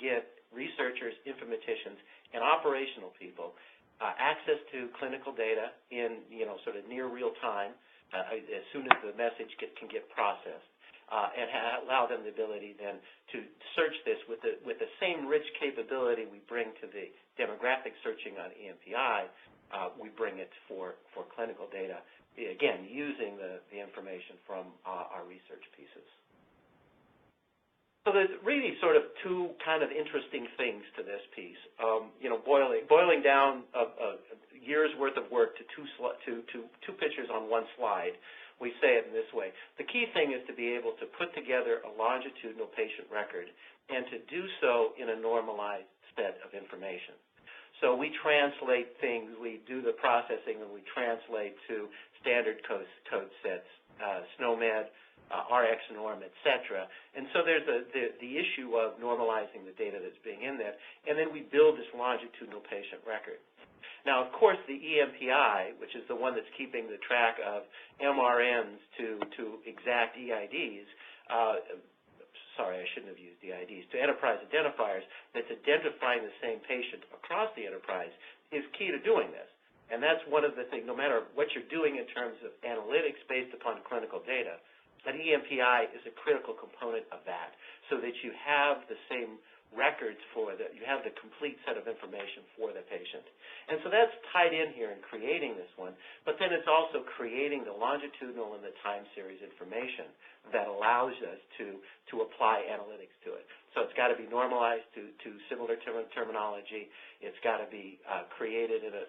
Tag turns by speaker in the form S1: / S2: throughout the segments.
S1: get researchers, informaticians, and operational people access to clinical data in, sort of near real time as soon as the message can get processed, and allow them the ability then to search this with the same rich capability we bring to the demographic searching on EMPI. We bring it for clinical data, again, using the information from our research pieces. So there's really sort of two kind of interesting things to this piece. Boiling down a year's worth of work to two pictures on one slide, we say it in this way. The key thing is to be able to put together a longitudinal patient record and to do so in a normalized set of information. So we translate things, we do the processing, and we translate to standard code sets, SNOMED, RX norm, et cetera. And so there's the issue of normalizing the data that's being in there, and then we build this longitudinal patient record. Now, of course, the EMPI, which is the one that's keeping the track of MRNs to exact EIDs, sorry, I shouldn't have used EIDs, to enterprise identifiers, that's identifying the same patient across the enterprise, is key to doing this. And that's one of the things, no matter what you're doing in terms of analytics based upon clinical data, an EMPI is a critical component of that, so that you have the same records you have the complete set of information for the patient. And so that's tied in here in creating this one, but then it's also creating the longitudinal and the time series information that allows us to apply analytics to it. So it's got to be normalized to similar terminology. It's got to be created in a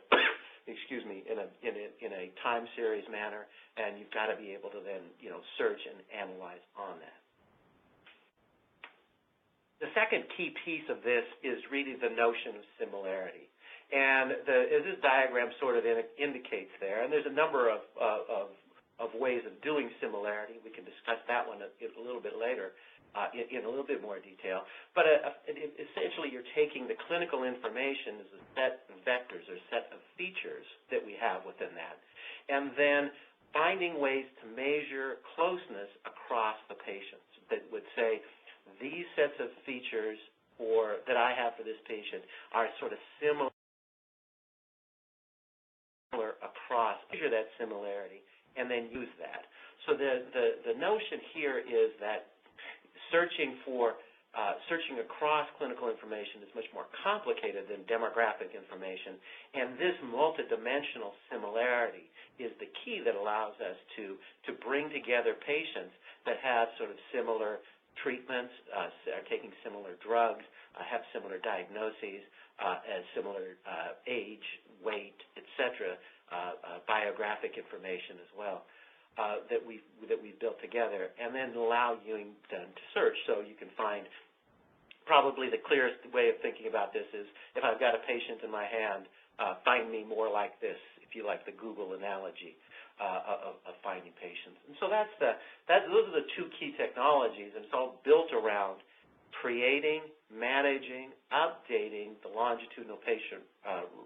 S1: in a time series manner, and you've got to be able to then search and analyze on that. The second key piece of this is really the notion of similarity. And as this diagram sort of indicates there, and there's a number of ways of doing similarity. We can discuss that one a little bit later in a little bit more detail. But essentially, you're taking the clinical information as a set of vectors or set of features that we have within that, and then finding ways to measure closeness across the patients that would say, these sets of features that I have for this patient are sort of similar across, measure that similarity, and then use that. So the notion here is that searching across clinical information is much more complicated than demographic information, and this multidimensional similarity is the key that allows us to bring together patients that have sort of similar treatments, are taking similar drugs, have similar diagnoses, as similar age, weight, et cetera, biographic information as well, that we've built together, and then allow you then to search. So you can find, probably the clearest way of thinking about this is, if I've got a patient in my hand, find me more like this, if you like the Google analogy of finding patients. And so those are the two key technologies, and it's all built around creating, managing, updating the longitudinal patient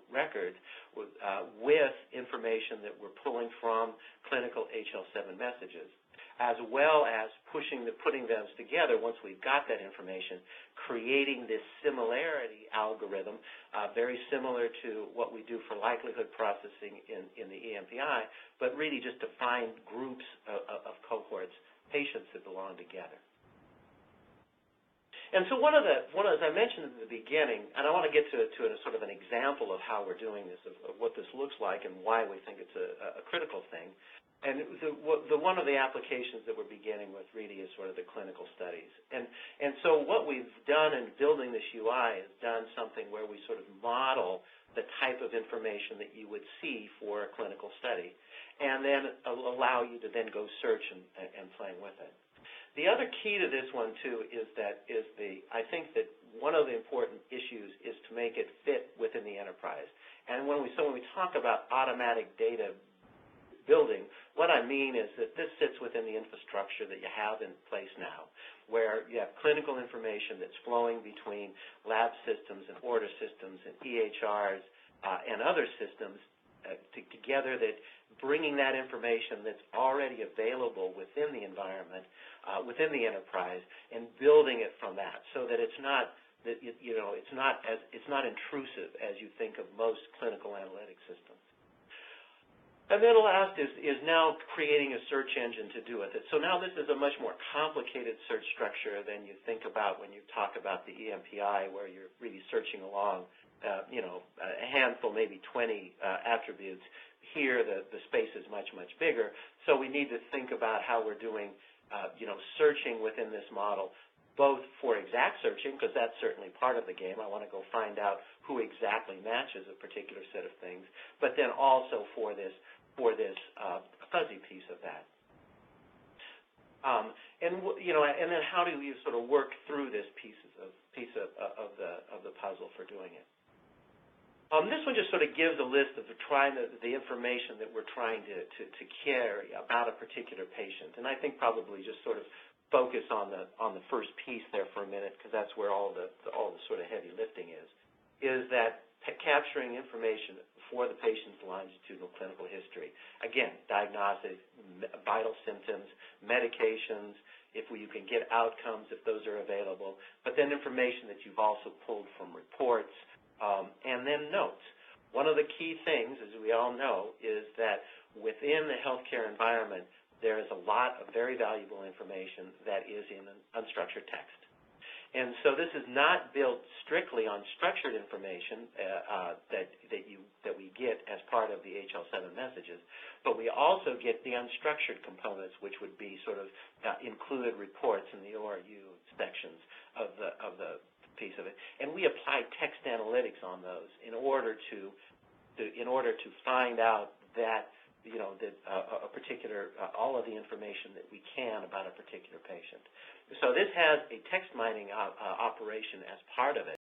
S1: record with information that we're pulling from clinical HL7 messages, as well as putting those together once we've got that information, creating this similarity algorithm, very similar to what we do for likelihood processing in the EMPI, but really just to find groups of cohorts, patients that belong together. And so one of as I mentioned at the beginning, and I want to get to a sort of an example of how we're doing this, of what this looks like and why we think it's a critical thing. And one of the applications that we're beginning with really is sort of the clinical studies. And so what we've done in building this UI is done something where we sort of model the type of information that you would see for a clinical study, and then allow you to then go search and play with it. The other key to this one, too, I think that one of the important issues is to make it fit within the enterprise. And when we talk about automatic data building, what I mean is that this sits within the infrastructure that you have in place now, where you have clinical information that's flowing between lab systems and order systems and EHRs and other systems together, that bringing that information that's already available within the environment, within the enterprise, and building it from that, so that it's not that it's not intrusive as you think of most clinical analytic systems. And then last is now creating a search engine to do with it. So now this is a much more complicated search structure than you think about when you talk about the EMPI, where you're really searching along, a handful, maybe 20 attributes. Here, the space is much, much bigger. So we need to think about how we're doing, searching within this model, both for exact searching, because that's certainly part of the game. I want to go find out who exactly matches a particular set of things, but then also for this fuzzy piece of that. And then how do you sort of work through this piece of the puzzle for doing it? This one just sort of gives a list of the information that we're trying to carry about a particular patient, and I think probably just sort of focus on the first piece there for a minute, because that's where all the sort of heavy lifting is that capturing information for the patient's longitudinal clinical history. Again, diagnostic, vital symptoms, medications, if you can get outcomes, if those are available, but then information that you've also pulled from reports, and then notes. One of the key things, as we all know, is that within the healthcare environment, there is a lot of very valuable information that is in unstructured text. And so this is not built strictly on structured information that we get as part of the HL7 messages, but we also get the unstructured components, which would be sort of included reports in the ORU sections of the piece of it. And we apply text analytics on those in order to find out that a particular, all of the information that we can about a particular patient. So this has a text mining operation as part of it.